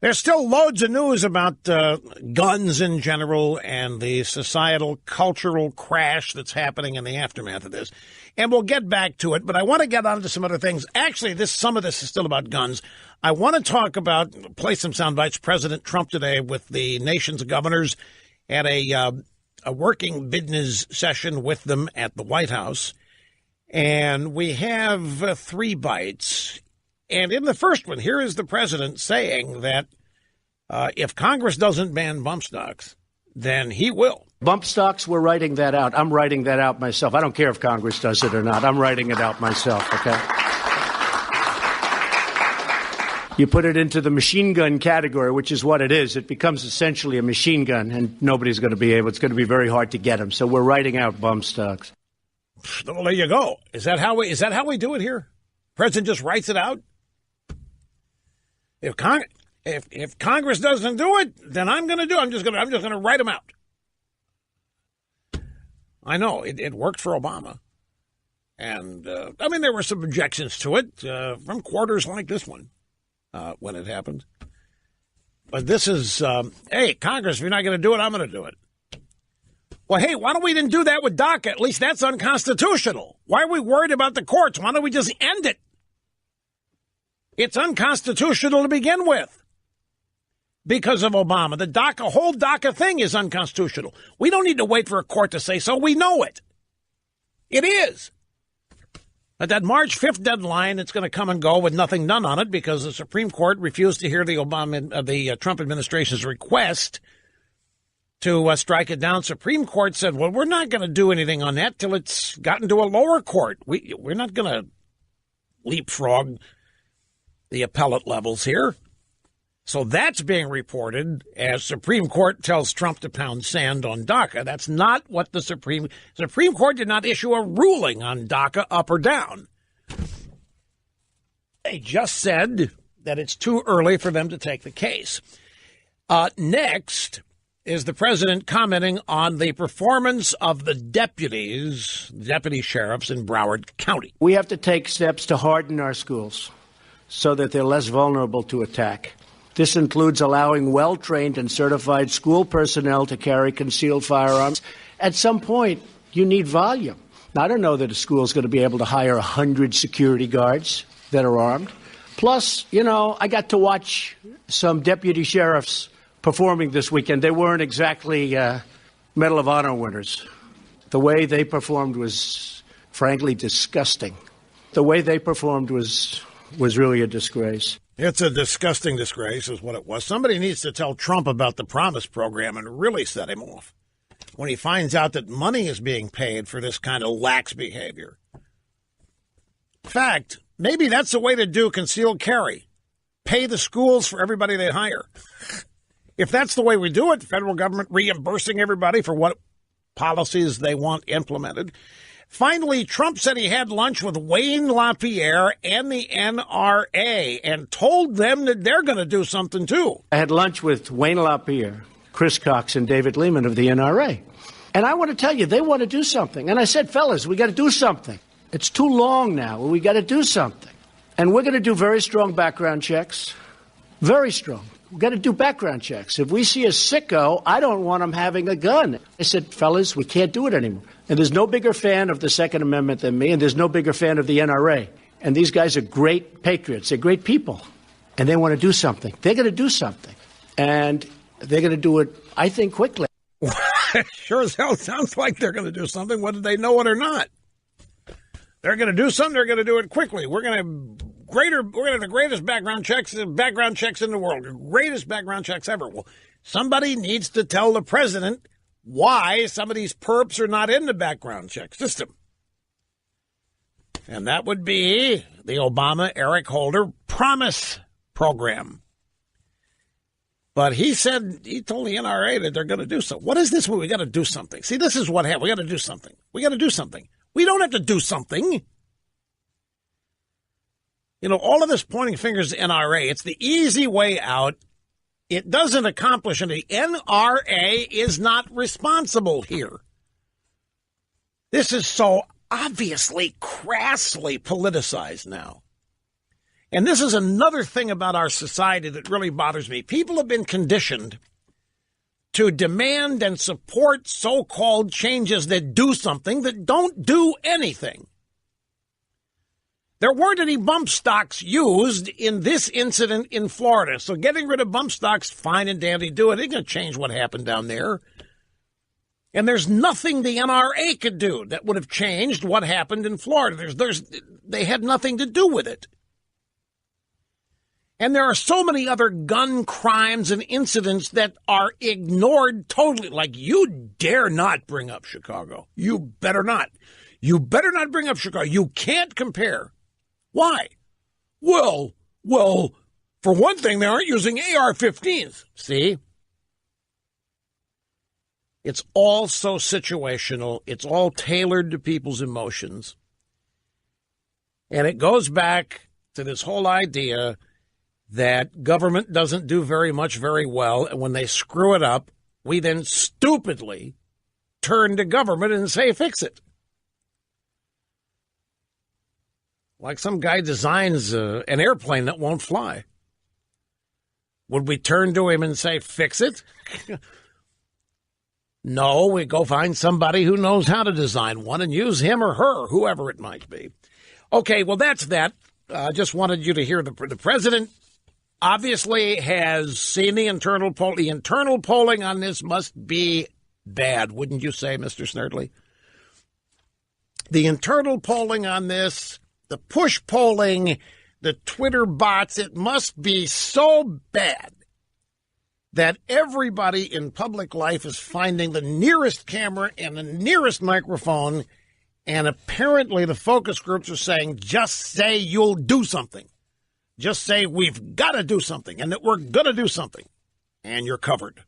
There's still loads of news about guns in general and the societal, cultural crash that's happening in the aftermath of this. And we'll get back to it, but I want to get on to some other things. Actually, some of this is still about guns. I want to talk about, play some sound bites. President Trump today with the nation's governors at a working business session with them at the White House. And we have 3 bites. And in the first one, here is the president saying that if Congress doesn't ban bump stocks, then he will. Bump stocks, we're writing that out. I'm writing that out myself. I don't care if Congress does it or not. I'm writing it out myself, okay? You put it into the machine gun category, which is what it is. It becomes essentially a machine gun, and nobody's going to be able. It's going to be very hard to get them. So we're writing out bump stocks. Well, there you go. Is that how we do it here? President just writes it out? If Congress doesn't do it, then I'm going to do it. I'm just going to write them out. I know it worked for Obama, and there were some objections to it from quarters like this one when it happened. But this is, hey, Congress, if you're not going to do it, I'm going to do it. Well, hey, why don't we then do that with DACA? At least that's unconstitutional. Why are we worried about the courts? Why don't we just end it? It's unconstitutional to begin with because of Obama. The whole DACA thing is unconstitutional. We don't need to wait for a court to say so. We know it. It is. But that March 5th deadline, it's going to come and go with nothing done on it because the Supreme Court refused to hear the Trump administration's request to strike it down. Supreme Court said, well, we're not going to do anything on that till it's gotten to a lower court. We're not going to leapfrog the appellate levels here. So that's being reported as Supreme Court tells Trump to pound sand on DACA. That's not what the Supreme Court did not issue a ruling on DACA up or down. They just said that it's too early for them to take the case. Next is the president commenting on the performance of the deputy sheriffs in Broward County. We have to take steps to harden our schools so that they're less vulnerable to attack. This includes allowing well-trained and certified school personnel to carry concealed firearms. At some point, you need volume. Now, I don't know that a school is going to be able to hire 100 security guards that are armed. Plus, I got to watch some deputy sheriffs performing this weekend. They weren't exactly Medal of Honor winners. The way they performed was, frankly, disgusting. The way they performed was really a disgrace. It's a disgusting disgrace is what it was. Somebody needs to tell Trump about the Promise program and really set him off when he finds out that money is being paid for this kind of lax behavior. In fact, maybe that's the way to do concealed carry. Pay the schools for everybody they hire. If that's the way we do it, the federal government reimbursing everybody for what policies they want implemented. Finally, Trump said he had lunch with Wayne LaPierre and the NRA and told them that they're going to do something, too. I had lunch with Wayne LaPierre, Chris Cox, and David Lehman of the NRA. And I want to tell you, they want to do something. And I said, fellas, we got to do something. It's too long now. We got to do something. And we're going to do very strong background checks. Very strong. We've got to do background checks. If we see a sicko, I don't want him having a gun. I said, fellas, we can't do it anymore. And there's no bigger fan of the Second Amendment than me, and there's no bigger fan of the NRA. And these guys are great patriots. They're great people. And they want to do something. They're going to do something. And they're going to do it, I think, quickly. Sure as hell sounds like they're going to do something, whether they know it or not. They're going to do something. They're going to do it quickly. We're going to have the greatest background checks in the world, the greatest background checks ever. Well, somebody needs to tell the president why some of these perps are not in the background check system. And that would be the Obama Eric Holder Promise program. But he told the NRA that they're going to do something. What is this? We got to do something. See, this is what happened. We got to do something. We got to do something. We don't have to do something. All of this pointing fingers to NRA, it's the easy way out. It doesn't accomplish anything. NRA is not responsible here. This is so obviously crassly politicized now. And this is another thing about our society that really bothers me. People have been conditioned to demand and support so-called changes that do something that don't do anything. There weren't any bump stocks used in this incident in Florida. So getting rid of bump stocks, fine and dandy, do it. It ain't going to change what happened down there. And there's nothing the NRA could do that would have changed what happened in Florida. They had nothing to do with it. And there are so many other gun crimes and incidents that are ignored totally. Like, you dare not bring up Chicago. You better not. You better not bring up Chicago. You can't compare. Why? Well, for one thing, they aren't using AR-15s. See? It's all so situational. It's all tailored to people's emotions. And it goes back to this whole idea that government doesn't do very much very well, and when they screw it up, we then stupidly turn to government and say, fix it. Like some guy designs an airplane that won't fly. Would we turn to him and say, fix it? No, we go find somebody who knows how to design one and use him or her, whoever it might be. Okay, well, that's that. I just wanted you to hear the president obviously has seen the internal poll. The internal polling on this must be bad, wouldn't you say, Mr. Snerdley? The internal polling on this, the push polling, the Twitter bots, it must be so bad that everybody in public life is finding the nearest camera and the nearest microphone, and apparently the focus groups are saying, just say you'll do something. Just say we've got to do something and that we're going to do something, and you're covered.